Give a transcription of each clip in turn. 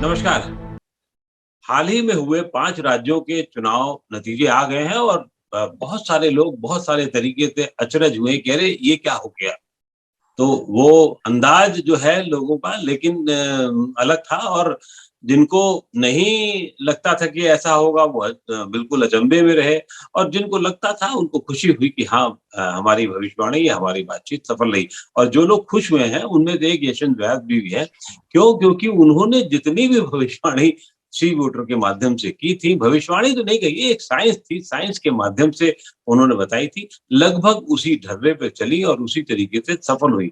नमस्कार। हाल ही में हुए 5 राज्यों के चुनाव नतीजे आ गए हैं और बहुत सारे लोग बहुत सारे तरीके से अचरज हुए कि अरे! ये क्या हो गया? तो वो अंदाज़ जो है लोगों का लेकिन अलग था और जिनको नहीं लगता था कि ऐसा होगा वो बिल्कुल अचंभे में रहे और जिनको लगता था उनको खुशी हुई कि हाँ हमारी भविष्यवाणी या हमारी बातचीत सफल रही। और जो लोग खुश हुए हैं उनमें से एक यशवंत व्यास भी है। क्यों? क्योंकि उन्होंने जितनी भी भविष्यवाणी सी वोटर के माध्यम से की थी, भविष्यवाणी तो नहीं कही, ये एक साइंस थी, साइंस के माध्यम से उन्होंने बताई थी, लगभग उसी ढर्रे पे चली और उसी तरीके से सफल हुई।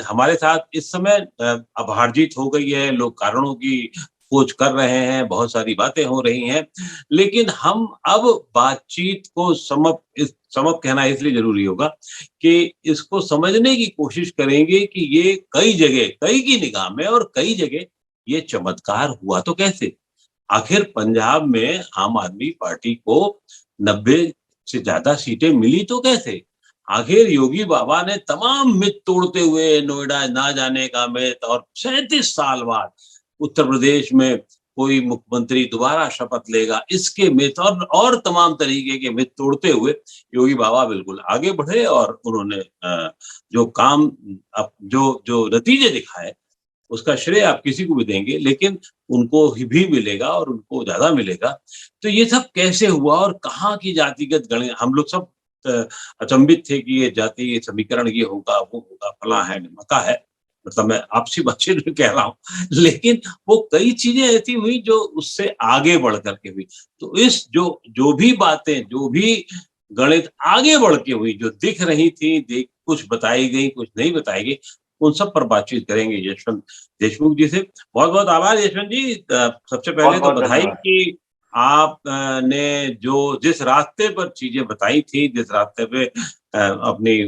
हमारे साथ इस समय अब हार-जीत हो गई है, लोग कारणों की खोज कर रहे हैं, बहुत सारी बातें हो रही हैं, लेकिन हम अब बातचीत को समप कहना इसलिए ज़रूरी होगा कि इसको समझने की कोशिश करेंगे कि ये कई जगह, कई की निगाह में और कई जगह ये चमत्कार हुआ तो कैसे? आखिर पंजाब में आम आदमी पार्टी को 90 से ज़्यादा सीटें मिली तो कैसे? आखिर योगी बाबा ने तमाम मिथ तोड़ते हुए नोएडा ना जाने का मिथ और 37 साल बाद उत्तर प्रदेश में कोई मुख्यमंत्री दोबारा शपथ लेगा, इसके मिथ और तमाम तरीके के मिथ तोड़ते हुए योगी बाबा बिल्कुल आगे बढ़े और उन्होंने जो काम जो जो नतीजे दिखाए उसका श्रेय आप किसी को भी देंगे, लेकिन उनको ही भी मिलेगा और उनको ज़्यादा मिलेगा। तो ये सब कैसे हुआ और कहाँ की जातिगत हम लोग सब अ, अचंभित थे कि ये जातीय समीकरण ये होगा, वो होगा, फलाँ है, ढिमका है। मतलब मैं आपसी बातचीत में कह रहा हूँ। लेकिन वो कई चीज़ें ऐसी हुई जो उससे आगे बढ़ कर के हुई। तो इस जो जो भी बातें, जो भी गणित आगे बढ़ के हुई, जो दिख रही थी, कुछ बताई गई, कुछ नहीं बताई गई, उन सब पर बातचीत करेंगे यशवंत देशमुख जी से। बहुत-बहुत आभार यशवंत जी। सबसे पहले तो बहुत-बहुत बधाई धन्यवाद। कि आप ने जो जिस रास्ते पर चीज़ें बताई थी, जिस रास्ते पे अपनी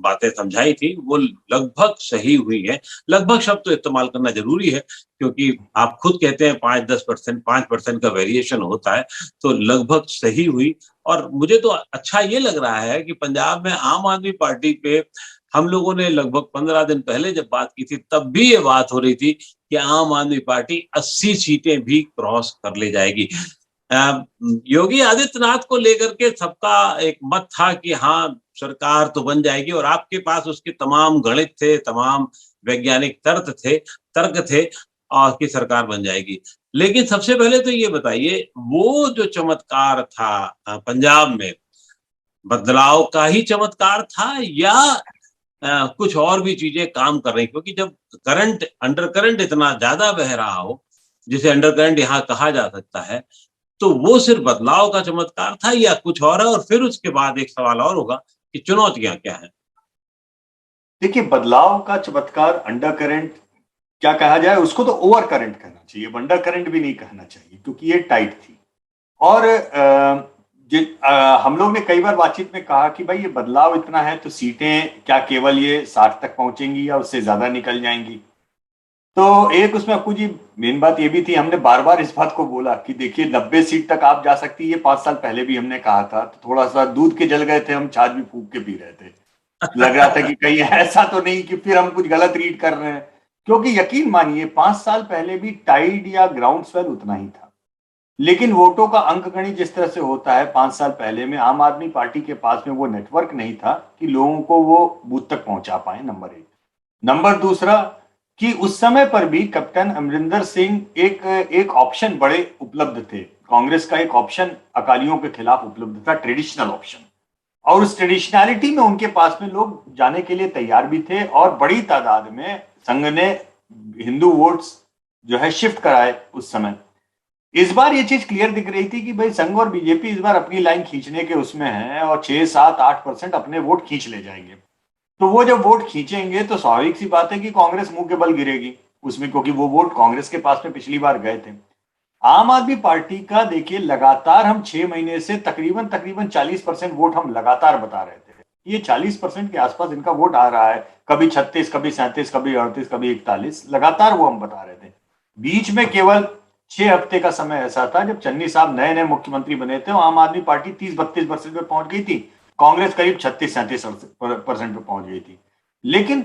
बातें समझाई थी, वो लगभग सही हुई हैं। लगभग शब्द तो इस्तेमाल करना ज़रूरी है, क्योंकि आप खुद कहते हैं 5-10% 5% का वेरिएशन होता है, तो लगभग सही हुई। और मुझे तो अच्छा ये लग रहा है कि पंजाब में आम आदमी पार्टी पे हम लोगों ने लगभग 15 दिन पहले जब बात की थी, तब भी ये बात हो रही थी कि आम आदमी पार्टी 80 सीटें भी क्रॉस कर ले जाएगी। योगी आदित्यनाथ को लेकर के सबका एक मत था कि हाँ, सरकार तो बन जाएगी और आपके पास उसके तमाम गणित थे, तमाम वैज्ञानिक तर्क थे कि सरकार बन जाएगी। लेकिन सबसे पहले तो ये बताइए, वो जो चमत्कार था पंजाब में, बदलाव का ही चमत्कार था या कुछ और भी चीज़ें काम कर रही? क्योंकि जब अंडर करंट इतना ज़्यादा बह रहा हो, जिसे अंडर करंट यहाँ कहा जा सकता है, तो वो सिर्फ़ बदलाव का चमत्कार था या कुछ और है? और फिर उसके बाद एक सवाल और होगा कि चुनौतियाँ क्या हैं? देखिए, बदलाव का चमत्कार अंडर करंट क्या कहा जाए, उसको तो ओवर करंट कहना चाहिए, अंडर करंट भी नहीं कहना चाहिए क्योंकि ये टाइट थी। और हम लोग ने कई बार बातचीत में कहा कि भाई ये बदलाव इतना है तो सीटें क्या केवल ये 60 तक पहुंचेंगी या उससे ज्यादा निकल जाएंगी। तो एक उसमें अप्पू जी मेन बात ये भी थी, हमने बार बार इस बात को बोला कि देखिए 90 सीट तक आप जा सकती है, ये 5 साल पहले भी हमने कहा था। तो थोड़ा सा दूध के जल गए थे, हम छाछ भी फूक के पी रहे थे। लग रहा था कि कहीं ऐसा तो नहीं कि फिर हम कुछ गलत रीड कर रहे हैं, क्योंकि यकीन मानिए 5 साल पहले भी टाइड या ग्राउंड स्वेल उतना ही था। लेकिन वोटों का अंकगणित जिस तरह से होता है, 5 साल पहले में आम आदमी पार्टी के पास में वो नेटवर्क नहीं था कि लोगों को वो बूथ तक पहुंचा पाए, नंबर एक। नंबर दूसरा कि उस समय पर भी कैप्टन अमरिंदर सिंह एक एक ऑप्शन बड़े उपलब्ध थे। कांग्रेस का एक ऑप्शन अकालियों के खिलाफ उपलब्ध था, ट्रेडिशनल ऑप्शन। और उस ट्रेडिशनैलिटी में उनके पास में लोग जाने के लिए तैयार भी थे और बड़ी तादाद में संघ ने हिंदू वोट्स जो है शिफ्ट कराए उस समय। इस बार ये चीज क्लियर दिख रही थी कि भाई संघ और बीजेपी इस बार अपनी लाइन खींचने के उसमें है और 6, 7, 8% अपने वोट खींच ले जाएंगे। तो वो जब वोट खींचेंगे तो स्वाभाविक सी बात है कि कांग्रेस मुंह के बल गिरेगी उसमें, क्योंकि वो वोट कांग्रेस के पास में पिछली बार गए थे। आम आदमी पार्टी का देखिए, लगातार हम 6 महीने से तकरीबन तकरीबन 40% वोट हम लगातार बता रहे थे। ये 40% के आसपास इनका वोट आ रहा है, कभी 36, कभी 37, कभी 38, कभी 41, लगातार वो हम बता रहे थे। बीच में केवल 6 हफ्ते का समय ऐसा था जब चन्नी साहब नए नए मुख्यमंत्री बने थे और आम आदमी पार्टी 30-32% पे पहुंच गई थी, कांग्रेस करीब 36-37% पे पहुंच गई थी। लेकिन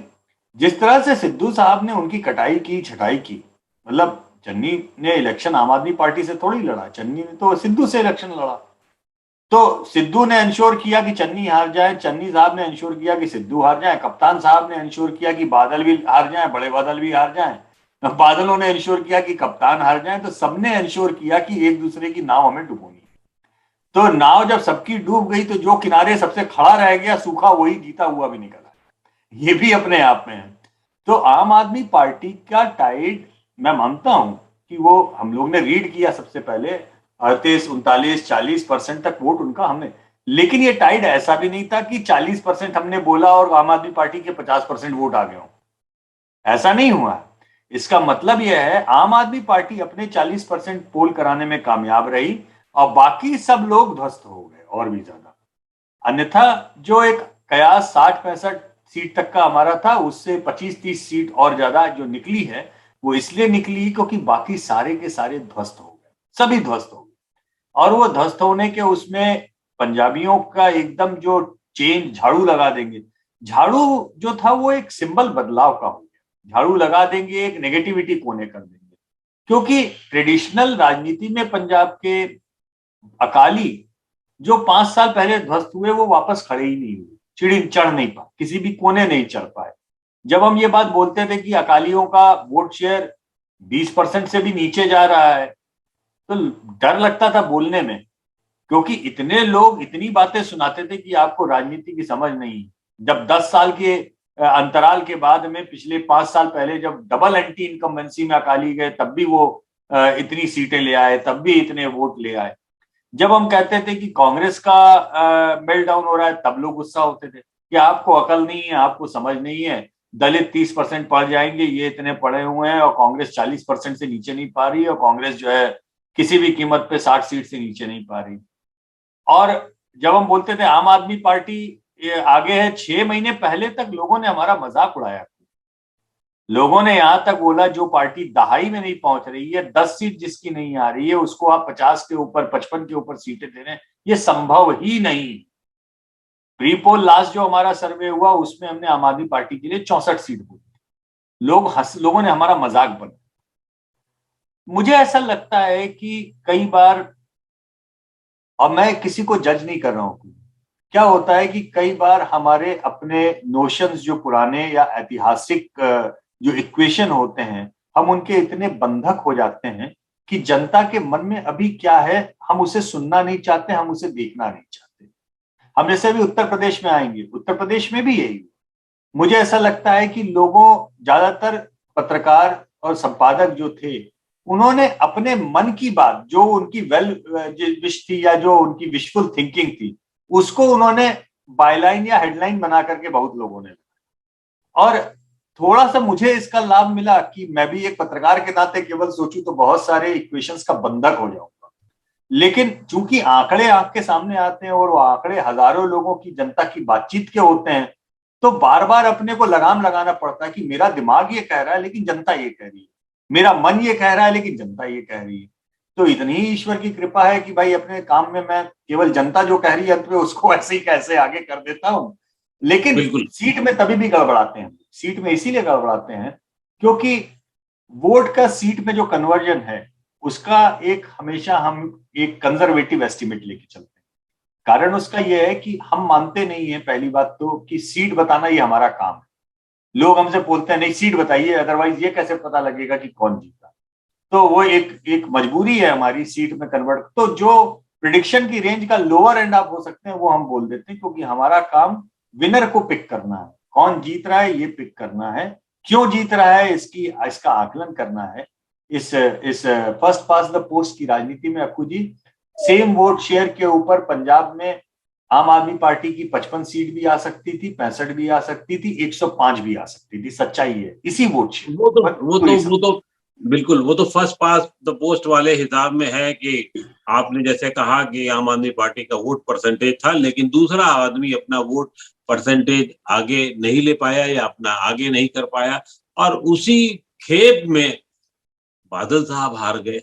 जिस तरह से सिद्धू साहब ने उनकी कटाई की, छटाई की, मतलब चन्नी ने इलेक्शन आम आदमी पार्टी से थोड़ी लड़ा, चन्नी ने तो सिद्धू से इलेक्शन लड़ा। तो सिद्धू ने इंश्योर किया कि चन्नी हार जाए, चन्नी साहब ने इंश्योर किया कि सिद्धू हार जाए, कप्तान साहब ने इंश्योर किया कि बादल भी हार जाए, बड़े बादल भी हार जाए, बादलों ने इंश्योर किया कि कप्तान हार जाए। तो सबने इंश्योर किया कि एक दूसरे की नाव हमें डुबोनी। तो नाव जब सबकी डूब गई तो जो किनारे सबसे खड़ा रह गया सूखा, वही जीता हुआ भी निकला। ये भी अपने आप में है। तो आम आदमी पार्टी का टाइड, मैं मानता हूं कि वो हम लोग ने रीड किया सबसे पहले 38, 39, 40% तक वोट उनका हमने, लेकिन ये टाइड ऐसा भी नहीं था कि 40% हमने बोला और आम आदमी पार्टी के 50% वोट आ गए हों। ऐसा नहीं हुआ। इसका मतलब यह है आम आदमी पार्टी अपने 40% पोल कराने में कामयाब रही और बाकी सब लोग ध्वस्त हो गए और भी ज्यादा। अन्यथा जो एक कयास 60-65 सीट तक का हमारा था, उससे 25-30 सीट और ज्यादा जो निकली है, वो इसलिए निकली क्योंकि बाकी सारे के सारे ध्वस्त हो गए, सभी ध्वस्त हो गए। और वो ध्वस्त होने के उसमें पंजाबियों का एकदम जो चेंज, झाड़ू लगा देंगे, झाड़ू जो था वो एक सिंबल बदलाव का हो गया। झाड़ू लगा देंगे, एक नेगेटिविटी कोने कर देंगे, क्योंकि ट्रेडिशनल राजनीति में पंजाब के अकाली जो 5 साल पहले ध्वस्त हुए वो वापस खड़े ही नहीं हुए, चिड़ी चढ़ नहीं पाए, किसी भी कोने नहीं चढ़ पाए। जब हम ये बात बोलते थे कि अकालियों का वोट शेयर 20% से भी नीचे जा रहा है, तो डर लगता था बोलने में, क्योंकि इतने लोग इतनी बातें सुनाते थे कि आपको राजनीति की समझ नहीं। जब 10 साल के अंतराल के बाद में पिछले 5 साल पहले जब डबल एंटी इनकम्बेंसी में अकाली गए, तब भी वो इतनी सीटें ले आए, तब भी इतने वोट ले आए। जब हम कहते थे कि कांग्रेस का मेल्ट डाउन हो रहा है, तब लोग गुस्सा होते थे कि आपको अकल नहीं है, आपको समझ नहीं है, दलित 30% पढ़ जाएंगे, ये इतने पढ़े हुए हैं और कांग्रेस 40% से नीचे नहीं पा रही, और कांग्रेस जो है किसी भी कीमत पे 60 सीट से नीचे नहीं पा रही। और जब हम बोलते थे आम आदमी पार्टी आगे है, 6 महीने पहले तक लोगों ने हमारा मजाक उड़ाया। लोगों ने यहां तक बोला जो पार्टी दहाई में नहीं पहुंच रही है, 10 सीट जिसकी नहीं आ रही है, उसको आप 50 के ऊपर, 55 के ऊपर सीटें दे रहे हैं, ये संभव ही नहीं। प्री पोल लास्ट जो हमारा सर्वे हुआ उसमें हमने आम आदमी पार्टी के लिए 64 सीट बोली। लोगों ने हमारा मजाक बनाया। मुझे ऐसा लगता है कि कई बार, और मैं किसी को जज नहीं कर रहा हूं, क्या होता है कि कई बार हमारे अपने नोशंस जो पुराने या ऐतिहासिक जो इक्वेशन होते हैं, हम उनके इतने बंधक हो जाते हैं कि जनता के मन में अभी क्या है हम उसे सुनना नहीं चाहते, हम उसे देखना नहीं चाहते। हम जैसे अभी उत्तर प्रदेश में आएंगे, उत्तर प्रदेश में भी यही। मुझे ऐसा लगता है कि लोगों, ज्यादातर पत्रकार और संपादक जो थे, उन्होंने अपने मन की बात, जो उनकी वेल विश थी या जो उनकी विशफुल थिंकिंग थी, उसको उन्होंने बायलाइन या हेडलाइन बना करके बहुत लोगों ने, और थोड़ा सा मुझे इसका लाभ मिला कि मैं भी एक पत्रकार के नाते केवल सोचूं तो बहुत सारे इक्वेशंस का बंधक हो जाऊंगा। लेकिन चूंकि आंकड़े आंख के सामने आते हैं और वो आंकड़े हजारों लोगों की, जनता की बातचीत के होते हैं, तो बार बार अपने को लगाम लगाना पड़ता है कि मेरा दिमाग ये कह रहा है लेकिन जनता ये कह रही है, मेरा मन ये कह रहा है लेकिन जनता ये कह रही है। तो इतनी ही ईश्वर की कृपा है कि भाई अपने काम में मैं केवल जनता जो कह रही है अंत में उसको ऐसे ही कैसे आगे कर देता हूं। लेकिन बिल्कुल। सीट में तभी भी गड़बड़ाते हैं, सीट में इसीलिए गड़बड़ाते हैं क्योंकि वोट का सीट में जो कन्वर्जन है उसका एक हमेशा हम एक कंजर्वेटिव एस्टिमेट लेके चलते हैं। कारण उसका यह है कि हम मानते नहीं है, पहली बात तो, कि सीट बताना ये हमारा काम है। लोग हमसे बोलते हैं नहीं सीट बताइए, अदरवाइज ये कैसे पता लगेगा कि कौन जीता। तो वो एक मजबूरी है हमारी सीट में कन्वर्ट। तो जो प्रिडिक्शन की रेंज का लोअर एंड आप हो सकते हैं वो हम बोल देते हैं, क्योंकि हमारा काम विनर को पिक करना है, कौन जीत रहा है ये पिक करना है, क्यों जीत रहा है इसका आकलन करना है। इस फर्स्ट पास द पोस्ट की राजनीति में अक्कू जी, सेम वोट शेयर के ऊपर पंजाब में आम आदमी पार्टी की 55 सीट भी आ सकती थी, 65 भी आ सकती थी, 105 भी आ सकती थी। सच्चाई है इसी वोट शेयर। वो तो बिल्कुल, वो तो फर्स्ट पास द पोस्ट वाले हिसाब में है कि आपने जैसे कहा कि आम आदमी पार्टी का वोट परसेंटेज था, लेकिन दूसरा आदमी अपना वोट परसेंटेज आगे नहीं ले पाया या अपना आगे नहीं कर पाया, और उसी खेप में बादल साहब हार गए,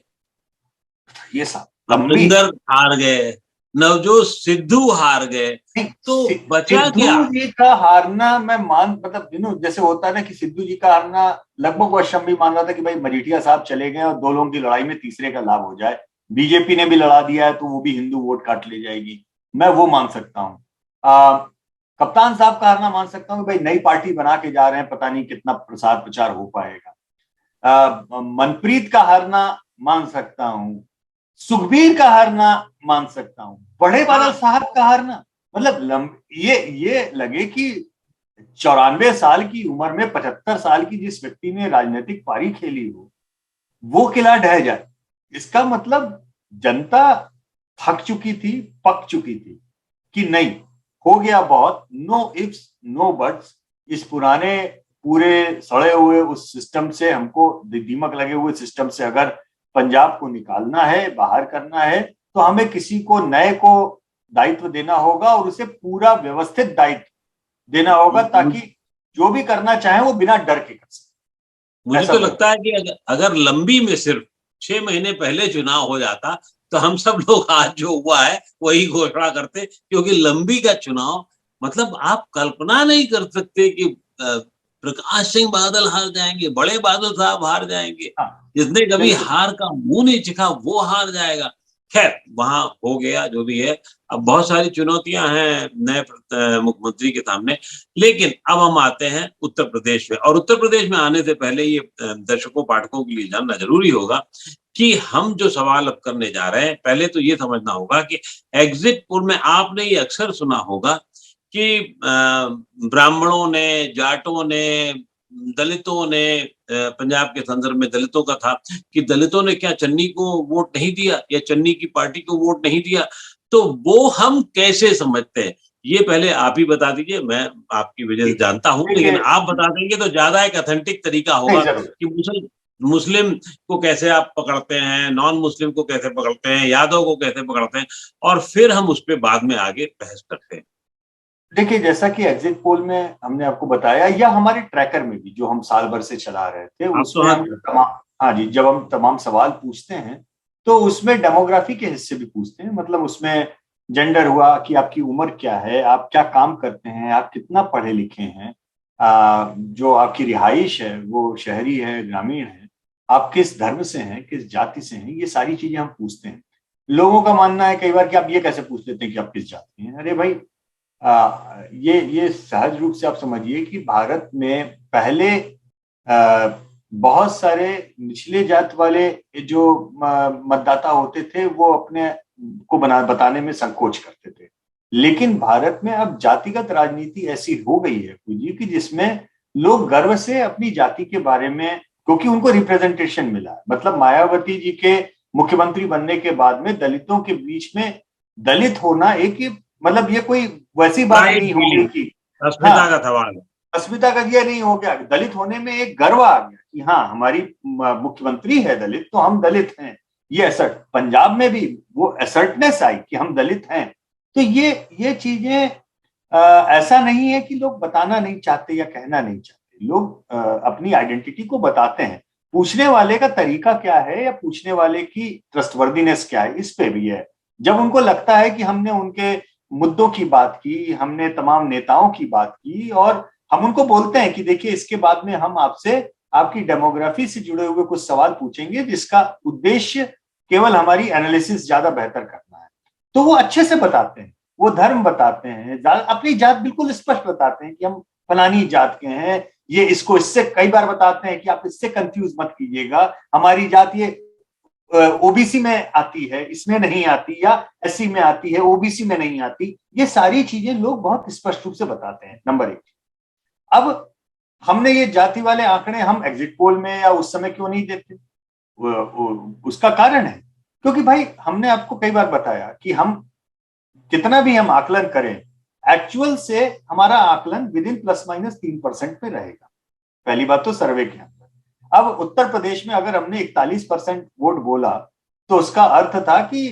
ये साहब अमरिंदर हार गए, नवजोत सिद्धू हार गए, तो बचा क्या? सिद्धू जी का हारना मैं मतलब जैसे होता है ना कि सिद्धू जी का हारना लगभग वो भी मान रहा था कि भाई मजीठिया साहब चले गए और दो लोगों की लड़ाई में तीसरे का लाभ हो जाए, बीजेपी ने भी लड़ा दिया है तो वो भी हिंदू वोट काट ले जाएगी, मैं वो मान सकता हूँ। कप्तान साहब का हारना मान सकता हूँ कि भाई नई पार्टी बना के जा रहे हैं, पता नहीं कितना प्रसार प्रचार हो पाएगा। मनप्रीत का हारना मान सकता हूं, सुखबीर का हारना मान सकता हूं, बड़े बादल साहब का हारना मतलब ये लगे कि 94 साल की उम्र में 75 साल की जिस व्यक्ति ने राजनीतिक पारी खेली हो वो किला ढह जाए, इसका मतलब जनता थक चुकी थी, पक चुकी थी कि नहीं, हो गया बहुत, नो इफ्स नो बट्स, इस पुराने पूरे सड़े हुए उस सिस्टम से, हमको दीमक लगे हुए सिस्टम से अगर पंजाब को निकालना है, बाहर करना है, तो हमें किसी को नए को दायित्व देना होगा और उसे पूरा व्यवस्थित दायित्व देना होगा ताकि जो भी करना चाहे वो बिना डर के कर सके। मुझे तो लगता है कि अगर लंबी में सिर्फ 6 महीने पहले चुनाव हो जाता तो हम सब लोग आज जो हुआ है वही घोषणा करते, क्योंकि लंबी का चुनाव मतलब आप कल्पना नहीं कर सकते कि प्रकाश सिंह बादल हार जाएंगे, बड़े बादल साहब हार जाएंगे, जिसने कभी हार का मुंह नहीं चिखा वो हार जाएगा। खैर वहां हो गया जो भी है, अब बहुत सारी चुनौतियां हैं नए मुख्यमंत्री के सामने। लेकिन अब हम आते हैं उत्तर प्रदेश में, और उत्तर प्रदेश में आने से पहले ये दर्शकों पाठकों के लिए जानना जरूरी होगा कि हम जो सवाल अब करने जा रहे हैं, पहले तो ये समझना होगा कि एग्जिट पोल में आपने ये अक्सर सुना होगा कि ब्राह्मणों ने, जाटों ने, दलितों ने, पंजाब के संदर्भ में दलितों का था कि दलितों ने क्या चन्नी को वोट नहीं दिया या चन्नी की पार्टी को वोट नहीं दिया, तो वो हम कैसे समझते हैं ये पहले आप ही बता दीजिए। मैं आपकी वजह से जानता हूं, लेकिन आप बता देंगे तो ज्यादा एक ऑथेंटिक तरीका होगा कि मुस्लिम को कैसे आप पकड़ते हैं, नॉन मुस्लिम को कैसे पकड़ते हैं, यादव को कैसे पकड़ते हैं, और फिर हम उस पर बाद में आगे बहस करते हैं। देखिए, जैसा कि एग्जिट पोल में हमने आपको बताया या हमारे ट्रैकर में भी जो हम साल भर से चला रहे थे उसमें हम हाँ जी, जब हम तमाम सवाल पूछते हैं तो उसमें डेमोग्राफी के हिस्से भी पूछते हैं, मतलब उसमें जेंडर हुआ कि आपकी उम्र क्या है, आप क्या काम करते हैं, आप कितना पढ़े लिखे हैं, जो आपकी रिहाइश है वो शहरी है ग्रामीण है, आप किस धर्म से हैं, किस जाति से हैं, ये सारी चीजें हम पूछते हैं। लोगों का मानना है कई बार कि आप ये कैसे पूछ लेते हैं कि आप किस जाति हैं। अरे भाई, ये सहज रूप से आप समझिए कि भारत में पहले बहुत सारे निचले जात वाले जो मतदाता होते थे वो अपने को बताने में संकोच करते थे, लेकिन भारत में अब जातिगत राजनीति ऐसी हो गई है जी कि जिसमें लोग गर्व से अपनी जाति के बारे में, क्योंकि उनको रिप्रेजेंटेशन मिला, मतलब मायावती जी के मुख्यमंत्री बनने के बाद में दलितों के बीच में दलित होना एक, मतलब ये कोई वैसी बात नहीं होगी कि अस्मिता का सवाल, अस्मिता का ये नहीं हो गया, दलित होने में एक गर्व आ गया कि हाँ हमारी मुख्यमंत्री है दलित तो हम दलित हैं, ये असर्ट, पंजाब में भी वो असर्टनेस आई कि हम दलित हैं। तो ये चीजें ऐसा नहीं है कि लोग बताना नहीं चाहते या कहना नहीं चाहते, लोग अपनी आइडेंटिटी को बताते हैं, पूछने वाले का तरीका क्या है या पूछने वाले की ट्रस्टवर्दीनेस क्या है इस पे भी है। जब उनको लगता है कि हमने उनके मुद्दों की बात की, हमने तमाम नेताओं की बात की और हम उनको बोलते हैं कि देखिए इसके बाद में हम आपसे आपकी डेमोग्राफी से जुड़े हुए कुछ सवाल पूछेंगे जिसका उद्देश्य केवल हमारी एनालिसिस ज्यादा बेहतर करना है, तो वो अच्छे से बताते हैं, वो धर्म बताते हैं, अपनी जात बिल्कुल स्पष्ट बताते हैं कि हम फलानी जात के हैं, ये इसको इससे कई बार बताते हैं कि आप इससे कंफ्यूज मत कीजिएगा, हमारी जात ये ओबीसी में आती है, इसमें नहीं आती, या एससी में आती है, ओबीसी में नहीं आती, ये सारी चीजें लोग बहुत स्पष्ट रूप से बताते हैं। नंबर एक, अब हमने ये जाति वाले आंकड़े हम एग्जिट पोल में या उस समय क्यों नहीं देते, उसका कारण है क्योंकि भाई हमने आपको कई बार बताया कि हम कितना भी हम आकलन करें, एक्चुअल से हमारा आकलन विद इन ±3% पे रहेगा। पहली बात तो सर्वे के अंदर, अब उत्तर प्रदेश में अगर हमने 41% वोट बोला तो उसका अर्थ था कि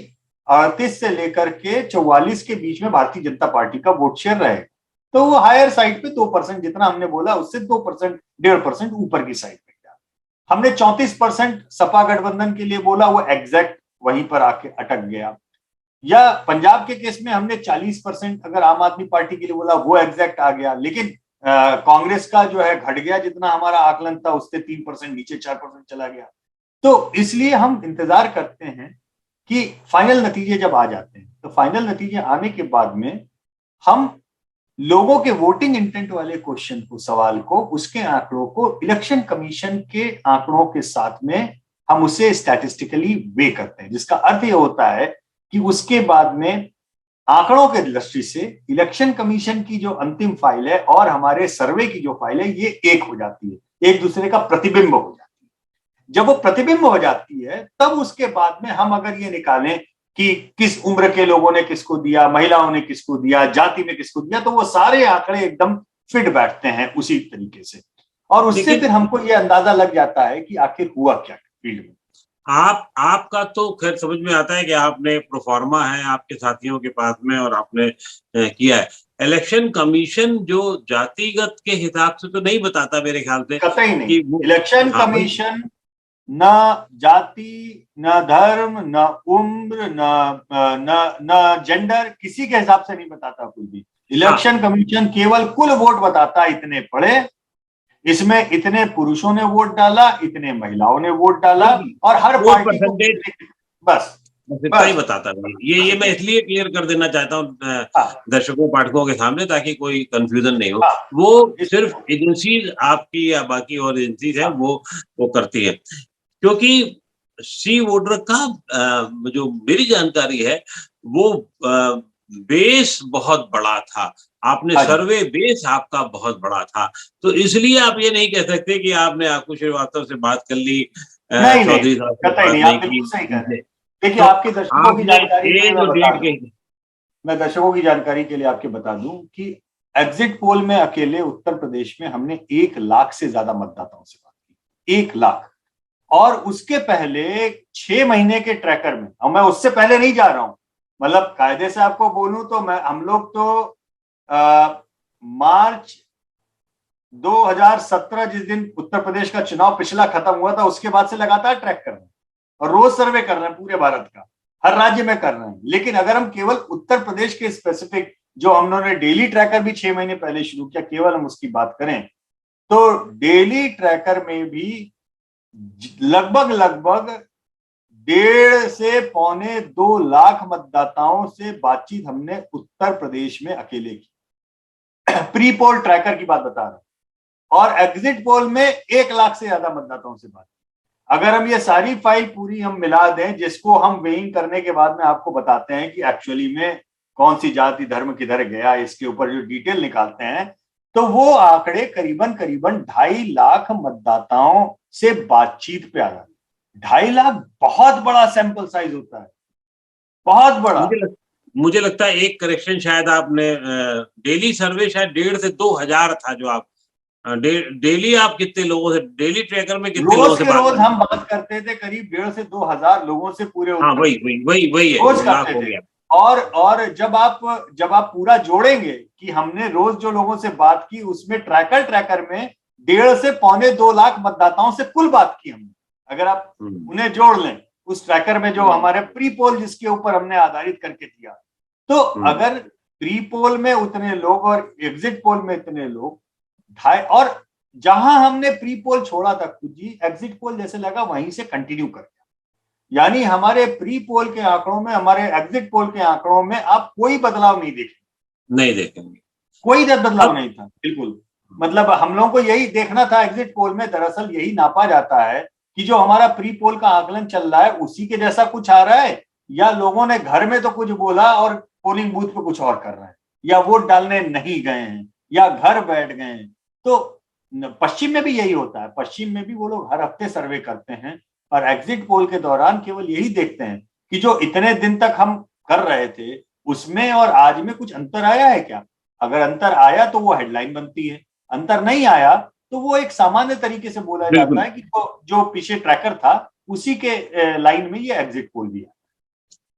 38 से लेकर के 44 के बीच में भारतीय जनता पार्टी का वोट शेयर रहेगा, तो वो हायर साइड पे 2%, जितना हमने बोला उससे 2%, 1.5% ऊपर की साइड पे गया। हमने 34% सपा गठबंधन के लिए बोला, वो एग्जैक्ट वहीं पर आके अटक गया। या पंजाब के केस में हमने 40% अगर आम आदमी पार्टी के लिए बोला, वो एग्जैक्ट आ गया, लेकिन कांग्रेस का जो है घट गया, जितना हमारा आकलन था उससे 3% नीचे 4% चला गया। तो इसलिए हम इंतजार करते हैं कि फाइनल नतीजे जब आ जाते हैं, तो फाइनल नतीजे आने के बाद में हम लोगों के वोटिंग इंटेंट वाले क्वेश्चन को, सवाल को, उसके आंकड़ों को इलेक्शन कमीशन के आंकड़ों के साथ में हम उसे स्टैटिस्टिकली वे करते हैं, जिसका अर्थ यह होता है कि उसके बाद में आंकड़ों के दृष्टि से इलेक्शन कमीशन की जो अंतिम फाइल है और हमारे सर्वे की जो फाइल है, ये एक हो जाती है, एक दूसरे का प्रतिबिंब हो जाती है। जब वो प्रतिबिंब हो जाती है, तब उसके बाद में हम अगर ये निकालें कि किस उम्र के लोगों ने किसको दिया, महिलाओं ने किसको दिया, जाति में किसको दिया, तो वो सारे आंकड़े एकदम फिट बैठते हैं उसी तरीके से, और उससे फिर हमको ये अंदाजा लग जाता है कि आखिर हुआ क्या फील्ड में। आपका तो खैर समझ में आता है कि आपने प्रोफार्मा है आपके साथियों के पास में और आपने किया है। इलेक्शन कमीशन जो जातिगत के हिसाब से तो नहीं बताता मेरे ख्याल से, कतई नहीं। इलेक्शन कमीशन न जाति, न धर्म, न उम्र, न जेंडर, किसी के हिसाब से नहीं बताता कुछ भी। इलेक्शन कमीशन केवल कुल वोट बताता, इतने पड़े, इसमें इतने पुरुषों ने वोट डाला, इतने महिलाओं ने वोट डाला, और हर पार्टी को बस इतना ही बताता है। ये मैं इसलिए क्लियर कर देना चाहता हूँ दर्शकों पाठकों के सामने, ताकि कोई कंफ्यूजन नहीं हो। वो सिर्फ एजेंसीज आपकी या बाकी और एजेंसीज हैं वो करती है, क्योंकि सी वोटर का जो मेरी जानकारी है वो बेस बहुत बड़ा था, आपने सर्वे बेस आपका बहुत बड़ा था, तो इसलिए आप ये नहीं कह सकते कि आपने आकू श्रीवास्तव से बात कर ली, चौधरी साहब से बात नहीं की। देखिए, आपके दर्शकों की जानकारी के लिए मैं दर्शकों की जानकारी के लिए आपके बता दूं कि एग्जिट पोल में अकेले उत्तर प्रदेश में हमने 1 लाख से ज्यादा मतदाताओं से बात की, 1 लाख। और उसके पहले 6 महीने के ट्रैकर में, और मैं उससे पहले नहीं जा रहा हूं, मतलब कायदे से आपको बोलूं तो हम लोग तो मार्च 2017 जिस दिन उत्तर प्रदेश का चुनाव पिछला खत्म हुआ था, उसके बाद से लगातार ट्रैक कर रहे हैं और रोज सर्वे कर रहे हैं, पूरे भारत का हर राज्य में कर रहे हैं। लेकिन अगर हम केवल उत्तर प्रदेश के स्पेसिफिक, जो हम लोगों ने डेली ट्रैकर भी 6 महीने पहले शुरू किया, केवल हम उसकी बात करें तो डेली ट्रैकर में भी लगभग 1.5 से 2.25 लाख मतदाताओं से बातचीत हमने उत्तर प्रदेश में अकेले की। प्री पोल ट्रैकर की बात बता रहा हूं, और एग्जिट पोल में 1 लाख से ज्यादा मतदाताओं से बात। अगर हम ये सारी फाइल पूरी हम मिला दें, जिसको हम वेइंग करने के बाद में आपको बताते हैं कि एक्चुअली में कौन सी जाति धर्म किधर गया, इसके ऊपर जो डिटेल निकालते हैं, तो वो आंकड़े करीबन 2.5 लाख मतदाताओं से बातचीत पे आ रहा है। 2.5 लाख बहुत बड़ा सैंपल साइज होता है, बहुत बड़ा। मुझे लगता है एक करेक्शन, शायद आपने डेली सर्वे शायद 1.5 से 2 हजार था, जो आप डेली आप कितने लोगों से, डेली ट्रैकर में कितने लोगों से रोज हम बात करते थे, करीब 1.5 से 2 हजार लोगों से पूरे। हाँ, वही है, रोज करते थे। और जब आप पूरा जोड़ेंगे कि हमने रोज जो लोगों से बात की, उसमें ट्रैकर में 1.5 से 2.25 लाख मतदाताओं से कुल बात की हमने, अगर आप उन्हें जोड़ लें उस ट्रैकर में, जो हमारे प्री पोल जिसके ऊपर हमने आधारित करके दिया, तो अगर प्री पोल में उतने लोग और एग्जिट पोल में इतने लोग, और जहां हमने प्री पोल छोड़ा था खुद जी, एग्जिट पोल जैसे लगा वहीं से कंटिन्यू कर दिया। यानी हमारे प्री पोल के आंकड़ों में, हमारे एग्जिट पोल के आंकड़ों में आप कोई बदलाव नहीं देखेंगे, कोई बदलाव नहीं था, बिल्कुल। मतलब हम लोगों को यही देखना था, एग्जिट पोल में दरअसल यही नापा जाता है कि जो हमारा प्री पोल का आकलन चल रहा है उसी के जैसा कुछ आ रहा है, या लोगों ने घर में तो कुछ बोला और पोलिंग बूथ पे कुछ और कर रहे हैं, या वोट डालने नहीं गए हैं, या घर बैठ गए हैं। तो पश्चिम में भी यही होता है, पश्चिम में भी वो लोग हर हफ्ते सर्वे करते हैं और एग्जिट पोल के दौरान केवल यही देखते हैं कि जो इतने दिन तक हम कर रहे थे उसमें और आज में कुछ अंतर आया है क्या। अगर अंतर आया तो वो हेडलाइन बनती है, अंतर नहीं आया तो वो एक सामान्य तरीके से बोला जाता है कि जो पीछे ट्रैकर था उसी के लाइन में ये एग्जिट पोल भी है।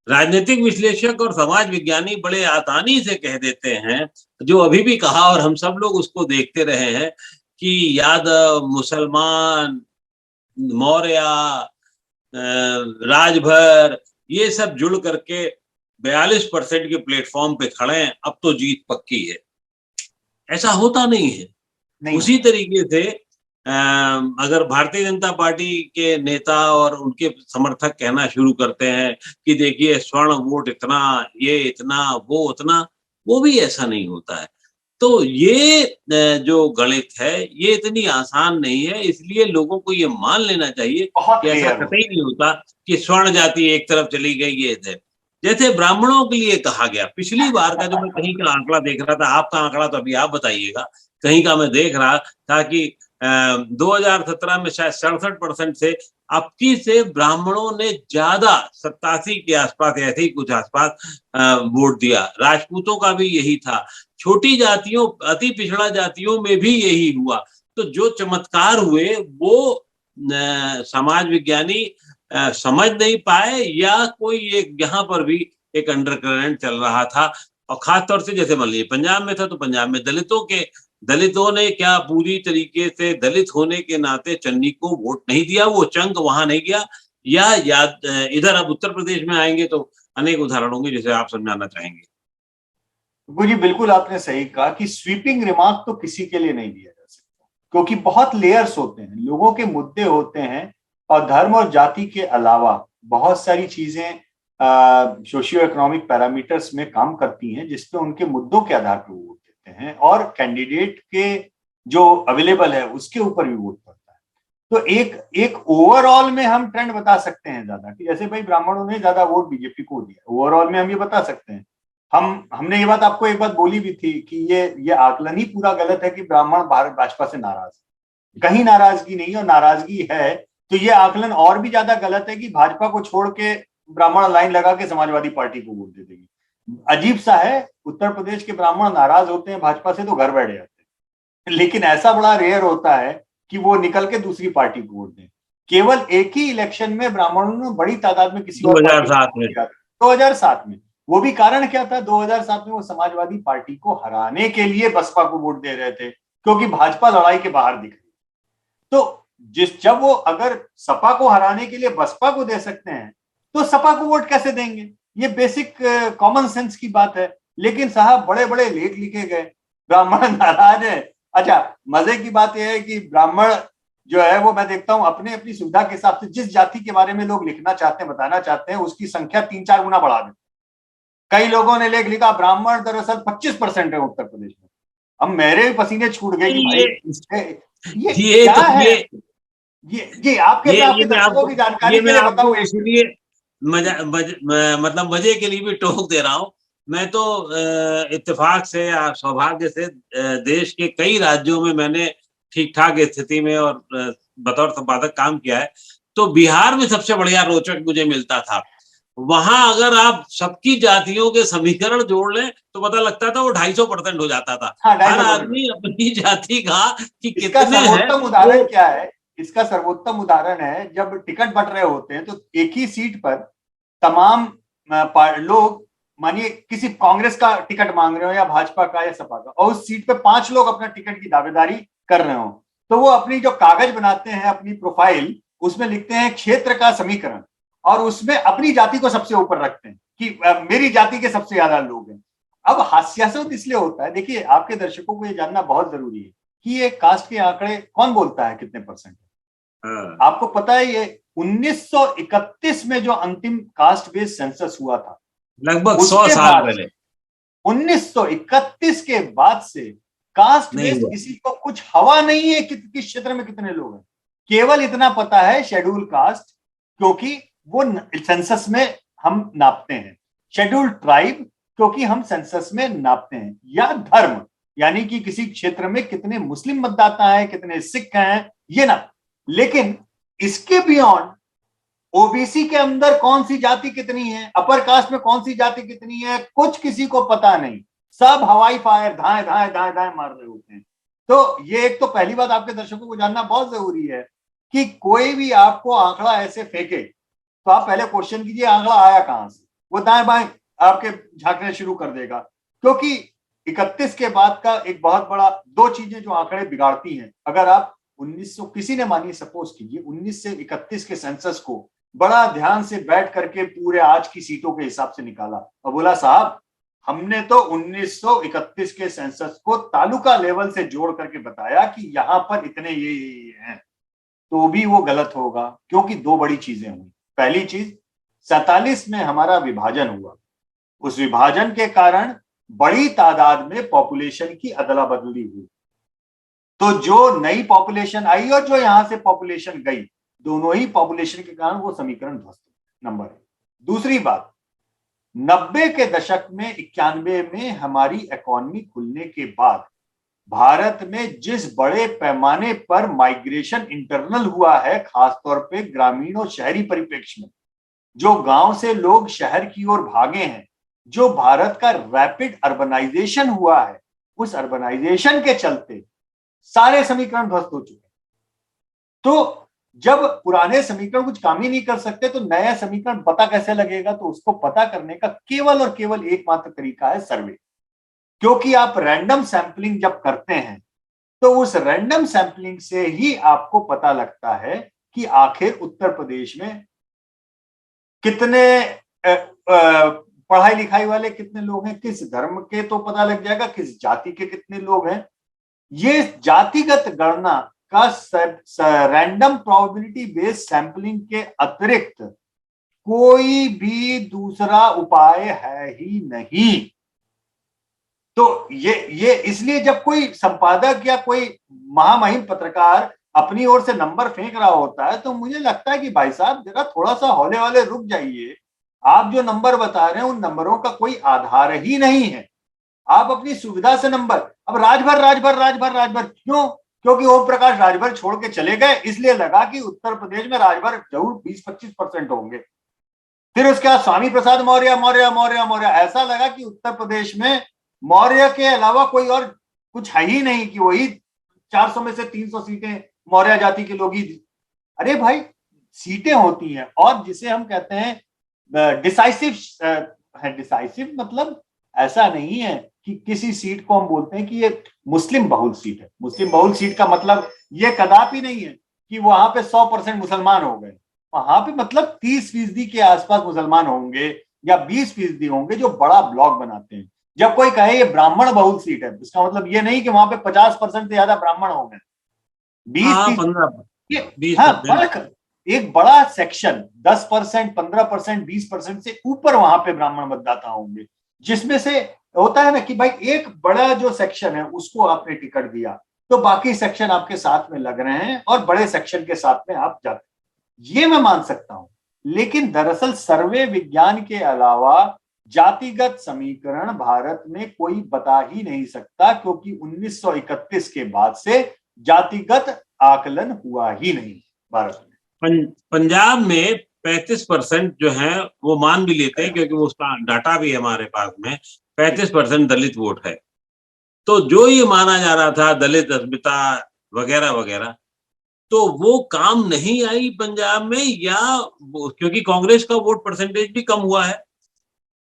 राजनीतिक विश्लेषक और समाज विज्ञानी बड़े आसानी से कह देते हैं, जो अभी भी कहा और हम सब लोग उसको देखते रहे हैं, कि यादव, मुसलमान, मौर्य, राजभर, ये सब जुड़ करके 42% के प्लेटफॉर्म पे खड़े हैं, अब तो जीत पक्की है। ऐसा होता नहीं है। नहीं उसी तरीके से अगर भारतीय जनता पार्टी के नेता और उनके समर्थक कहना शुरू करते हैं कि देखिए स्वर्ण वोट इतना, ये इतना, वो उतना, वो भी ऐसा नहीं होता है। तो ये जो गणित है ये इतनी आसान नहीं है, इसलिए लोगों को ये मान लेना चाहिए बहुत कि ऐसा लेयर कतई नहीं होता कि स्वर्ण जाति एक तरफ चली गई ये है। जैसे ब्राह्मणों के लिए कहा गया, पिछली बार का जो मैं कहीं का आंकड़ा देख रहा था, आपका आंकड़ा तो अभी आप बताइएगा, कहीं का मैं देख रहा था कि 2017 में शायद 67% से अब की से ब्राह्मणों ने ज्यादा 87 के आसपास, ऐसे ही कुछ आसपास वोट दिया। राजपूतों का भी यही था, छोटी जातियों, अति पिछड़ा जातियों में भी यही हुआ। तो जो चमत्कार हुए वो समाज विज्ञानी समझ नहीं पाए, या कोई एक यहाँ पर भी एक अंडरकरेंट चल रहा था। और खास तौर से जैसे मान लीजिए पंजाब में था, तो पंजाब में दलितों ने क्या पूरी तरीके से दलित होने के नाते चन्नी को वोट नहीं दिया, वो चंक वहां नहीं गया। या इधर अब उत्तर प्रदेश में आएंगे तो अनेक उदाहरण होंगे जैसे आप समझाना चाहेंगे। जी बिल्कुल आपने सही कहा कि स्वीपिंग रिमार्क तो किसी के लिए नहीं दिया जा सकता, क्योंकि बहुत लेयर्स होते हैं, लोगों के मुद्दे होते हैं, और धर्म और जाति के अलावा बहुत सारी चीजें सोशियो इकोनॉमिक पैरामीटर्स में काम करती हैं, जिसपे उनके मुद्दों के आधार पर वोट देते हैं, और कैंडिडेट के जो अवेलेबल है उसके ऊपर भी वोट पड़ता है। तो एक ओवरऑल में हम ट्रेंड बता सकते हैं ज्यादा, कि जैसे भाई ब्राह्मणों ने ज्यादा वोट बीजेपी को दिया, ओवरऑल में हम ये बता सकते हैं। हमने ये बात आपको एक बात बोली भी थी कि ये आकलन ही पूरा गलत है कि ब्राह्मण भारत भाजपा से नाराज है। कहीं नाराजगी नहीं, और नाराजगी है तो ये आकलन और भी ज्यादा गलत है कि भाजपा को छोड़ के ब्राह्मण लाइन लगा के समाजवादी पार्टी को वोट दे देंगे। अजीब सा है, उत्तर प्रदेश के ब्राह्मण नाराज होते हैं भाजपा से तो घर बैठ जाते हैं, लेकिन ऐसा बड़ा रेयर होता है कि वो निकल के दूसरी पार्टी को वोट दें। केवल एक ही इलेक्शन में ब्राह्मणों ने बड़ी तादाद में किसी और 2007 में, 2007 में, वो भी कारण क्या था, 2007 में वो समाजवादी पार्टी को हराने के लिए बसपा को वोट दे रहे थे, क्योंकि भाजपा लड़ाई के बाहर दिख रही। तो जब वो अगर सपा को हराने के लिए बसपा को दे सकते हैं, तो सपा को वोट कैसे देंगे? ये बेसिक कॉमन सेंस की बात है। लेकिन साहब बड़े बड़े लेख लिखे गए, ब्राह्मण नाराज है। अच्छा, मजे की बात यह है कि ब्राह्मण जो है वो मैं देखता हूं अपने अपनी सुविधा के हिसाब से जिस जाति के बारे में लोग लिखना चाहते हैं, बताना चाहते हैं, उसकी संख्या 3-4 गुना बढ़ा देते। कई लोगों ने लेख लिखा ब्राह्मण दरअसल 25% है उत्तर प्रदेश में। अब मेरे पसीने छूट गए कि भाई ये क्या तो है? ये आपके आपके दर्शकों की जानकारी के लिए बताऊं, इसलिए मतलब मजे के लिए भी टोक दे रहा हूं। मैं तो इत्तेफाक से या सौभाग्य से देश के कई राज्यों में मैंने ठीक ठाक स्थिति में और बतौर संपादक काम किया है। तो बिहार में सबसे बढ़िया रोचक मुझे मिलता था। वहां अगर आप सबकी जातियों के समीकरण जोड़ लें तो पता लगता था वो 250% हो जाता था। हाँ, हर आदमी अपनी जाति का कि इसका कितने हैं। सर्वोत्तम उदाहरण क्या है? इसका सर्वोत्तम उदाहरण है जब टिकट बंट रहे होते हैं तो एक ही सीट पर तमाम लोग, मानिए किसी कांग्रेस का टिकट मांग रहे हो या भाजपा का या सपा का, और उस सीट पे 5 लोग अपना टिकट की दावेदारी कर रहे हो, तो वो अपनी जो कागज बनाते हैं, अपनी प्रोफाइल, उसमें लिखते हैं क्षेत्र का समीकरण, और उसमें अपनी जाति को सबसे ऊपर रखते हैं कि मेरी जाति के सबसे ज्यादा लोग हैं। अब हास्यास्पद इसलिए होता है, देखिए आपके दर्शकों को ये जानना बहुत जरूरी है कि ये कास्ट के आंकड़े कौन बोलता है कितने परसेंट है। आपको पता है ये 1931 में जो अंतिम कास्ट बेस्ड सेंसस हुआ था, लगभग 100 साल पहले, 1931 के बाद से कास्ट बेस्ड किसी को कुछ हवा नहीं है कि किस क्षेत्र में कितने लोग हैं। केवल इतना पता है शेड्यूल कास्ट, क्योंकि वो सेंसस में हम नापते हैं, शेड्यूल ट्राइब क्योंकि हम सेंसस में नापते हैं, या धर्म यानी कि किसी क्षेत्र में कितने मुस्लिम मतदाता हैं, कितने सिख हैं, ये ना। लेकिन इसके बियॉन्ड ओबीसी के अंदर कौन सी जाति कितनी है, अपर कास्ट में कौन सी जाति कितनी है, कुछ किसी को पता नहीं। सब हवाई फायर धाए धाए धाए धाए मार रहे होते हैं। तो ये एक तो पहली बात आपके दर्शकों को जानना बहुत जरूरी है कि कोई भी आपको आंकड़ा ऐसे फेंके तो आप पहले क्वेश्चन कीजिए आंकड़ा आया कहां से। वो दाएं बाएं आपके झांकने शुरू कर देगा, क्योंकि 31 के बाद का एक बहुत बड़ा दो चीजें जो आंकड़े बिगाड़ती हैं। अगर आप 1900 किसी ने, मानिए सपोज कीजिए 19 से 31 के सेंसस को बड़ा ध्यान से बैठ करके पूरे आज की सीटों के हिसाब से निकाला और बोला साहब हमने तो 1931 के सेंसस को तालुका लेवल से जोड़ करके बताया कि यहां पर इतने ये हैं, तो भी वो गलत होगा, क्योंकि दो बड़ी चीजें हुई। पहली चीज, 47 में हमारा विभाजन हुआ, उस विभाजन के कारण बड़ी तादाद में पॉपुलेशन की अदला बदली हुई, तो जो नई पॉपुलेशन आई और जो यहां से पॉपुलेशन गई, दोनों ही पॉपुलेशन के कारण वो समीकरण ध्वस्त, नंबर एक। दूसरी बात, 90 के दशक में 91 में हमारी इकोनॉमी खुलने के बाद भारत में जिस बड़े पैमाने पर माइग्रेशन इंटरनल हुआ है, खासतौर पे ग्रामीण और शहरी परिप्रेक्ष्य में, जो गांव से लोग शहर की ओर भागे हैं, जो भारत का रैपिड अर्बनाइजेशन हुआ है, उस अर्बनाइजेशन के चलते सारे समीकरण ध्वस्त हो चुके हैं। तो जब पुराने समीकरण कुछ काम ही नहीं कर सकते तो नया समीकरण पता कैसे लगेगा? तो उसको पता करने का केवल और केवल एकमात्र तरीका है सर्वे, क्योंकि आप रैंडम सैंपलिंग जब करते हैं तो उस रैंडम सैंपलिंग से ही आपको पता लगता है कि आखिर उत्तर प्रदेश में कितने पढ़ाई लिखाई वाले कितने लोग हैं, किस धर्म के तो पता लग जाएगा, किस जाति के कितने लोग हैं। ये जातिगत गणना का रैंडम प्रोबेबिलिटी बेस्ड सैंपलिंग के अतिरिक्त कोई भी दूसरा उपाय है ही नहीं। तो ये इसलिए जब कोई संपादक या कोई महामहिम पत्रकार अपनी ओर से नंबर फेंक रहा होता है तो मुझे लगता है कि भाई साहब जरा थोड़ा सा हौले वाले रुक जाइए, आप जो नंबर बता रहे हैं उन नंबरों का कोई आधार ही नहीं है, आप अपनी सुविधा से नंबर, अब राजभर राजभर राजभर राजभर क्यों? क्योंकि ओम प्रकाश राजभर छोड़ के चले गए, इसलिए लगा कि उत्तर प्रदेश में राजभर जरूर 20-25% होंगे। फिर उसके बाद स्वामी प्रसाद मौर्य मौर्य मौर्य मौर्य, ऐसा लगा कि उत्तर प्रदेश में मौर्य के अलावा कोई और कुछ है ही नहीं, कि वही 400 में से 300 सीटें मौर्य जाति के लोग ही। अरे भाई सीटें होती हैं और जिसे हम कहते हैं डिसाइसिव है, डिसाइसिव मतलब ऐसा नहीं है कि किसी सीट को हम बोलते हैं कि ये मुस्लिम बहुल सीट है। मुस्लिम बहुल सीट का मतलब ये कदापि नहीं है कि वहां पे 100% मुसलमान हो गए, वहां पे मतलब 30% के आसपास मुसलमान होंगे या 20% होंगे जो बड़ा ब्लॉक बनाते हैं। जब कोई कहे ये ब्राह्मण बहुल सीट है, इसका मतलब ये नहीं कि वहां पे 50% से ज्यादा ब्राह्मण होंगे, 20 हाँ फर्क, एक बड़ा सेक्शन 10%, 15%, 20% से ऊपर वहां पे ब्राह्मण मतदाता होंगे, जिसमें से होता है ना कि भाई एक बड़ा जो सेक्शन है उसको आपने टिकट दिया तो बाकी सेक्शन आपके साथ में लग रहे हैं और बड़े सेक्शन के साथ में आप जाते हैं, ये मैं मान सकता हूं। लेकिन दरअसल सर्वे विज्ञान के अलावा जातिगत समीकरण भारत में कोई बता ही नहीं सकता, क्योंकि 1931 के बाद से जातिगत आकलन हुआ ही नहीं भारत में। पंजाब में 35% जो है वो मान भी लेते हैं, क्योंकि वो उसका डाटा भी हमारे पास में 35% दलित वोट है। तो जो ये माना जा रहा था दलित अस्मिता वगैरह वगैरह, तो वो काम नहीं आई पंजाब में, या क्योंकि कांग्रेस का वोट परसेंटेज भी कम हुआ है,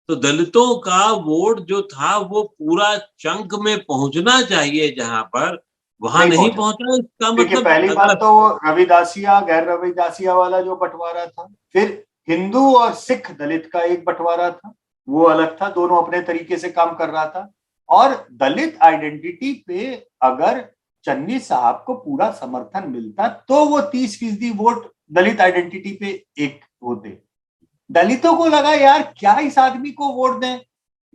तो दलितों का वोट जो था वो पूरा चंक में पहुंचना चाहिए जहां पर, वहां नहीं पहुंचा। इसका मतलब पहली बात तो रविदासिया गैर रविदासिया वाला जो बंटवारा था, फिर हिंदू और सिख दलित का एक बंटवारा था, वो अलग था, दोनों अपने तरीके से काम कर रहा था। और दलित आइडेंटिटी पे अगर चन्नी साहब को पूरा समर्थन मिलता तो वो 30% वोट दलित आइडेंटिटी पे एक होते। दलितों को लगा यार क्या इस आदमी को वोट दें,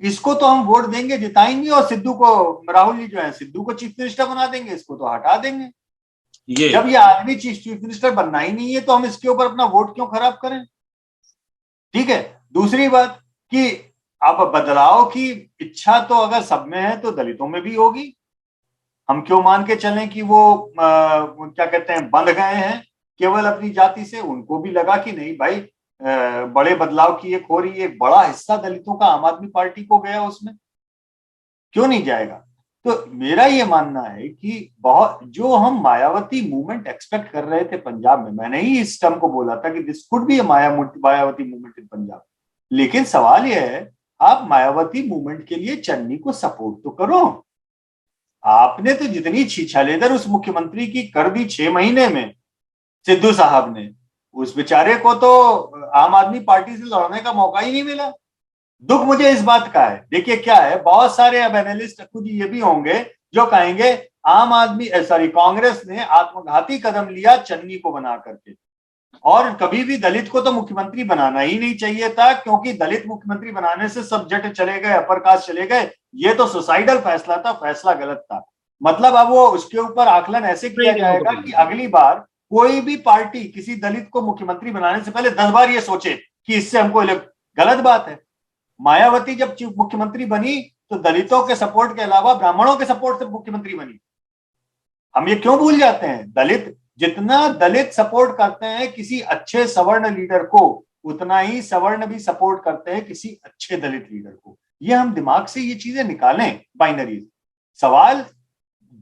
इसको तो हम वोट देंगे जिताएंगे, और सिद्धू को, राहुल जी जो है सिद्धू को चीफ मिनिस्टर बना देंगे, इसको तो हटा देंगे। जब ये आदमी चीफ मिनिस्टर बनना ही नहीं है तो हम इसके ऊपर अपना वोट क्यों खराब करें? ठीक है। दूसरी बात कि अब बदलाव की इच्छा तो अगर सब में है तो दलितों में भी होगी। हम क्यों मान के चलें कि वो क्या कहते हैं बंध गए हैं केवल अपनी जाति से? उनको भी लगा कि नहीं भाई बड़े बदलाव की एक हो रही है, एक बड़ा हिस्सा दलितों का आम आदमी पार्टी को गया, उसमें क्यों नहीं जाएगा? तो मेरा ये मानना है कि बहुत जो हम मायावती मूवमेंट एक्सपेक्ट कर रहे थे पंजाब में, मैंने ही इस टर्म को बोला था कि this could be Mayawati movement in Punjab, लेकिन सवाल यह है आप मायावती मूवमेंट के लिए चन्नी को सपोर्ट तो करो। आपने तो जितनी छीछालेदर उस मुख्यमंत्री की कर दी 6 महीने में सिद्धू साहब ने, उस बेचारे को तो आम आदमी पार्टी से लड़ने का मौका ही नहीं मिला। दुख मुझे इस बात का है। देखिए क्या है, बहुत सारे अब एनालिस्ट खुद ये भी होंगे जो कहेंगे आम आदमी सॉरी कांग्रेस ने आत्मघाती कदम लिया चन्नी को बना करके, और कभी भी दलित को तो मुख्यमंत्री बनाना ही नहीं चाहिए था, क्योंकि दलित मुख्यमंत्री बनाने से सब जट चले गए, अपर कास्ट चले गए, ये तो सुसाइडल फैसला था, फैसला गलत था। मतलब अब वो उसके ऊपर आकलन ऐसे किया जाएगा कि अगली बार कोई भी पार्टी किसी दलित को मुख्यमंत्री बनाने से पहले 10 बार ये सोचे कि इससे हमको गलत बात है। मायावती जब मुख्यमंत्री बनी तो दलितों के सपोर्ट के अलावा ब्राह्मणों के सपोर्ट से मुख्यमंत्री बनी। हम ये क्यों भूल जाते हैं? दलित, जितना दलित सपोर्ट करते हैं किसी अच्छे सवर्ण लीडर को, उतना ही सवर्ण भी सपोर्ट करते हैं किसी अच्छे दलित लीडर को। ये हम दिमाग से ये चीजें निकालें। बाइनरी सवाल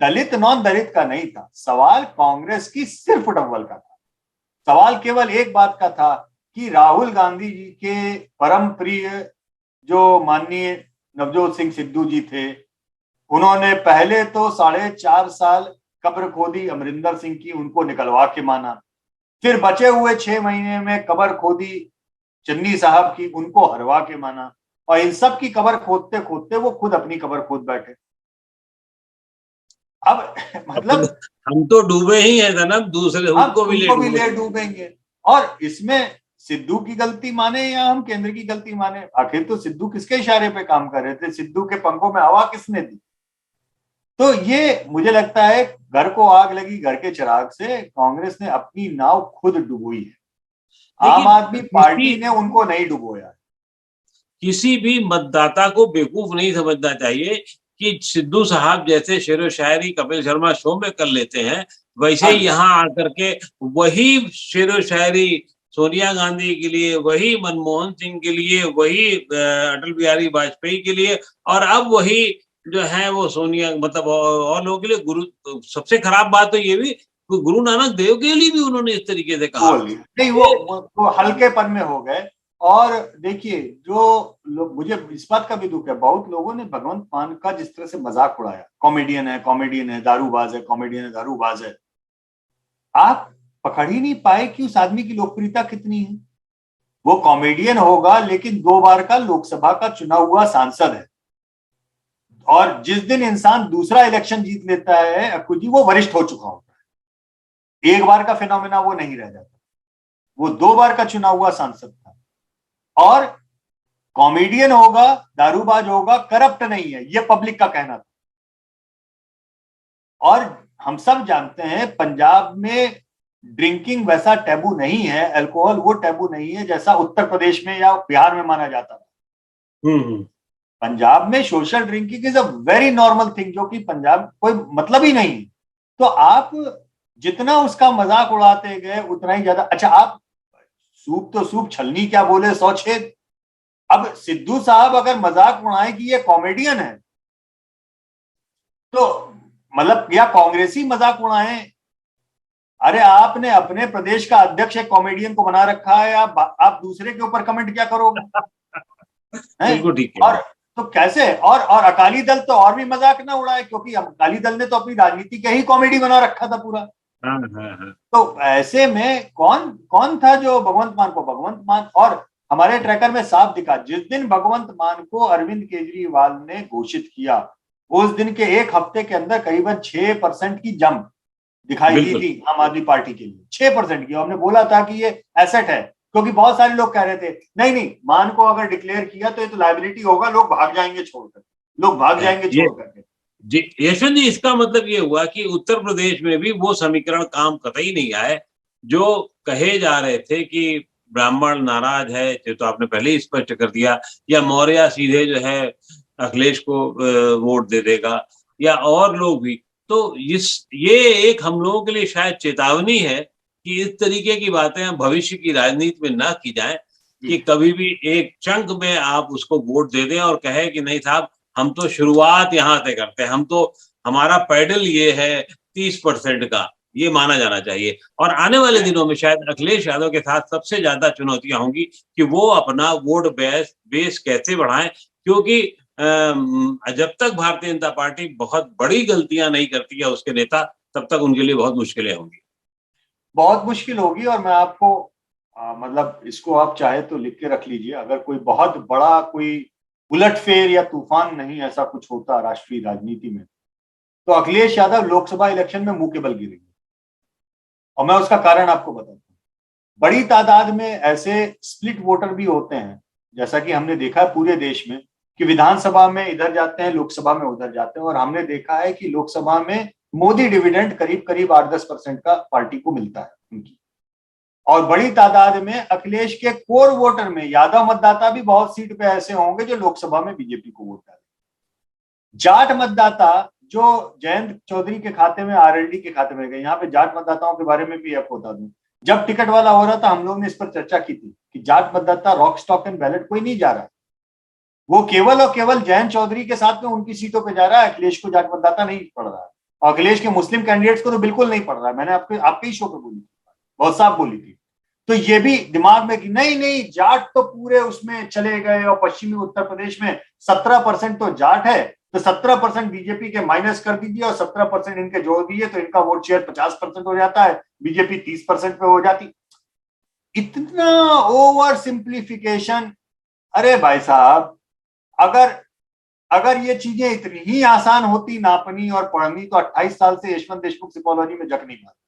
दलित नॉन दलित का नहीं था, सवाल कांग्रेस की सिर्फ डबल का था। सवाल केवल एक बात का था कि राहुल गांधी जी के परम प्रिय जो माननीय नवजोत सिंह सिद्धू जी थे, उन्होंने पहले तो 4.5 साल कब्र खोदी अमरिंदर सिंह की, उनको निकलवा के माना। फिर बचे हुए 6 महीने में कब्र खोदी चन्नी साहब की, उनको हरवा के माना। और इन सब की कब्र खोदते खोदते वो खुद अपनी कब्र खोद बैठे। अब मतलब हम तो डूबे ही हैं जनाब, दूसरे उनको भी ले डूबेंगे। और इसमें सिद्धू की गलती माने या हम केंद्र की गलती माने, आखिर तो सिद्धू किसके इशारे पे काम कर रहे थे? सिद्धू के पंखों में हवा किसने दी? तो ये मुझे लगता है घर को आग लगी घर के चिराग से, कांग्रेस ने अपनी नाव खुद डुबोई है। आम आदमी पार्टी ने उनको नहीं डुबोया। किसी भी मतदाता को बेवकूफ नहीं समझना चाहिए कि सिद्धू साहब जैसे शेरो शायरी कपिल शर्मा शो में कर लेते हैं, वैसे ही यहाँ आकर के वही शेरो शायरी सोनिया गांधी के लिए, वही मनमोहन सिंह के लिए, वही अटल बिहारी वाजपेयी के लिए, और अब वही जो है वो सोनिया मतलब और लोगों के लिए। गुरु, सबसे खराब बात तो ये भी गुरु नानक देव के लिए भी उन्होंने इस तरीके से कहा। नहीं, वो हल्केपन में हो गए। और देखिए जो लोग, मुझे इस बात का भी दुख है, बहुत लोगों ने भगवंत मान का जिस तरह से मजाक उड़ाया, कॉमेडियन है, दारूबाज है, कॉमेडियन है, दारूबाज है। आप पकड़ ही नहीं पाए कि उस आदमी की लोकप्रियता कितनी है। वो कॉमेडियन होगा लेकिन 2 बार का लोकसभा का चुना हुआ सांसद है। और जिस दिन इंसान दूसरा इलेक्शन जीत लेता है अक्कू जी, वो वरिष्ठ हो चुका होता है। 1 बार का फिनोमेना वो नहीं रह जाता। वो 2 बार का चुना हुआ सांसद था। और कॉमेडियन होगा, दारूबाज होगा, करप्ट नहीं है, ये पब्लिक का कहना था। और हम सब जानते हैं पंजाब में ड्रिंकिंग वैसा टैबू नहीं है, अल्कोहल वो टैबू नहीं है जैसा उत्तर प्रदेश में या बिहार में माना जाता था। पंजाब में social drinking is a very normal thing, जो कि पंजाब कोई मतलब ही नहीं। तो आप जितना उसका मजाक उड़ाते गए उतना ही ज्यादा। अच्छा, आप सूप तो सूप, छलनी क्या बोले 100 छेद। अब सिद्धू साहब अगर मजाक उड़ाए कि ये कॉमेडियन है, तो मतलब या कांग्रेसी मजाक उड़ाए, अरे आपने अपने प्रदेश का अध्यक्ष एक कॉमेडियन को बना रखा है, आप दूसरे के ऊपर कमेंट क्या करोगे? बिल्कुल ठीक है। और तो कैसे? और अकाली दल तो और भी मजाक ना उड़ाए, क्योंकि अकाली दल ने तो अपनी राजनीति का ही कॉमेडी बना रखा था पूरा। तो ऐसे में कौन था जो भगवंत मान को भगवंत मान? और हमारे ट्रैकर में साफ दिखा, जिस दिन भगवंत मान को अरविंद केजरीवाल ने घोषित किया, उस दिन के 1 हफ्ते के अंदर करीबन 6% की जंप दिखाई दी थी आम आदमी पार्टी के लिए। 6% की। हमने बोला था कि ये एसेट है, क्योंकि बहुत सारे लोग कह रहे थे नहीं मान को अगर डिक्लेयर किया तो ये तो लायबिलिटी होगा, लोग भाग जाएंगे छोड़ करके। जी यशवंत जी, इसका मतलब ये हुआ कि उत्तर प्रदेश में भी वो समीकरण काम कतई नहीं आए जो कहे जा रहे थे कि ब्राह्मण नाराज है, तो आपने पहले ही स्पष्ट कर दिया, या मौर्य सीधे जो है अखिलेश को वोट दे देगा, या और लोग भी। तो ये एक हम लोगों के लिए शायद चेतावनी है कि इस तरीके की बातें भविष्य की राजनीति में ना की जाए, कि कभी भी एक चंक में आप उसको वोट दे दें और कहे कि नहीं साहब हम तो शुरुआत यहाँ से करते हैं, हम तो हमारा पैडल ये है 30% का, ये माना जाना चाहिए। और आने वाले दिनों में शायद अखिलेश यादव के साथ सबसे ज्यादा चुनौतियां होंगी कि वो अपना वोट बेस कैसे बढ़ाएं, क्योंकि जब तक भारतीय जनता पार्टी बहुत बड़ी गलतियां नहीं करती है उसके नेता, तब तक उनके लिए बहुत मुश्किलें होंगी। बहुत मुश्किल होगी। और मैं आपको मतलब इसको आप चाहे तो लिख के रख लीजिए, अगर कोई बहुत बड़ा कोई उलटफेर या तूफान नहीं ऐसा कुछ होता राष्ट्रीय राजनीति में, तो अखिलेश यादव लोकसभा इलेक्शन में मुंह के बल गिरेंगे। और मैं उसका कारण आपको बताता हूँ। बड़ी तादाद में ऐसे स्प्लिट वोटर भी होते हैं, जैसा कि हमने देखा है पूरे देश में, कि विधानसभा में इधर जाते हैं, लोकसभा में उधर जाते हैं, और हमने देखा है कि लोकसभा में मोदी डिविडेंड करीब करीब 8-10% का पार्टी को मिलता है उनकी। और बड़ी तादाद में अखिलेश के कोर वोटर में यादव मतदाता भी बहुत सीट पे ऐसे होंगे जो लोकसभा में बीजेपी को वोट डाले। जाट मतदाता जो जयंत चौधरी के खाते में, आरएलडी के खाते में गए, यहाँ पे जाट मतदाताओं के बारे में भी आपको बता दूं, जब टिकट वाला हो रहा था हम लोग ने इस पर चर्चा की थी कि जाट मतदाता रॉक स्टॉक एंड बैलेट कोई नहीं जा रहा है, वो केवल और केवल जयंत चौधरी के साथ में उनकी सीटों पे जा रहा है। अखिलेश को जाट मतदाता नहीं पड़ रहा है, और अखिलेश के मुस्लिम कैंडिडेट्स को तो बिल्कुल नहीं पड़ रहा है। मैंने आपके ही शो पे बोली थी, बहुत साफ बोली थी। तो ये भी दिमाग में कि नहीं नहीं जाट तो पूरे उसमें चले गए, और पश्चिमी उत्तर प्रदेश में 17% तो जाट है, तो 17% बीजेपी के माइनस कर दीजिए और 17% इनके जोड़ दीजिए, तो इनका वोट शेयर 50% हो जाता है, बीजेपी 30% पे हो जाती। इतना ओवर सिंप्लीफिकेशन। अरे भाई साहब, अगर ये चीजें इतनी ही आसान होती नापनी और पढ़नी, तो 28 साल से यशवंत देशमुख सिपोलॉजी में जग नहीं पाते।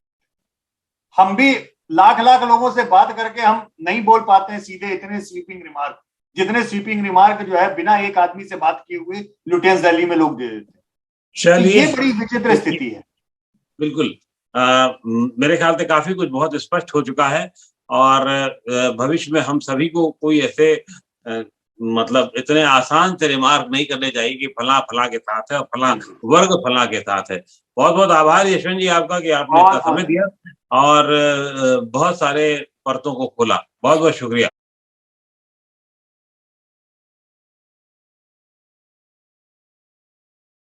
हम भी लाख लाख लोगों से बात करके हम नहीं बोल पाते हैं सीधे इतने स्वीपिंग रिमार्क, जितने स्वीपिंग रिमार्क जो है बिना एक आदमी से बात किए हुए लुटेंस दिल्ली में लोग दे देते हैं। चलिए, ये बड़ी विचित्र स्थिति है। बिल्कुल। मेरे ख्याल से काफी कुछ बहुत स्पष्ट हो चुका है, और भविष्य में हम सभी को कोई ऐसे मतलब इतने आसान से रिमार्क नहीं करने चाहिए कि फला फला के साथ है और फला वर्ग फला के साथ है। बहुत बहुत आभार यशवंत जी आपका कि आपने इतना समय दिया और बहुत सारे परतों को खोला। बहुत बहुत शुक्रिया।